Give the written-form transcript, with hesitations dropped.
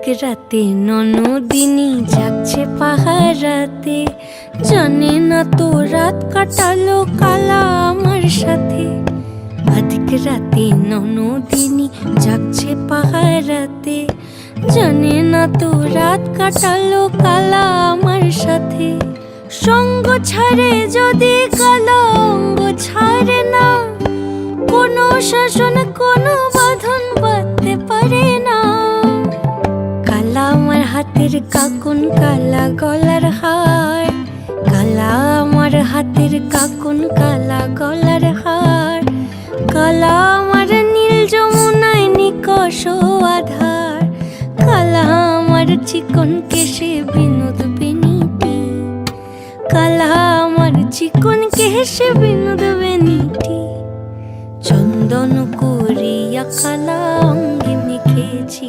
আধিক রাতে ননদিনী যাচ্ছে পাহারাতে, জানে না তো রাত কাটালো কালা আমার সাথে। আধিক রাতে ননদিনী যাচ্ছে পাহারাতে, জানে না তো রাত কাটালো কালা আমার সাথে। সঙ্গ ছাড়ে যদি কালা অঙ্গ ছাড়ে না, কোনো শাসন কোনো বাঁধন বাঁধতে পারে না। কালা আমার হাতের কাকুন কালা গলার হার, কালা আমার হাতের কাকুন কালা গলার হার। কালা আমার নীল যমুনায় নিকষ আধার, কালা আমার চিকন কেশে বিনোদ বেনিটি। কালা আমার চিকন কেশে বিনোদ বেনিটি। চন্দন করিয়া কালা অঙ্গে মেখেছি।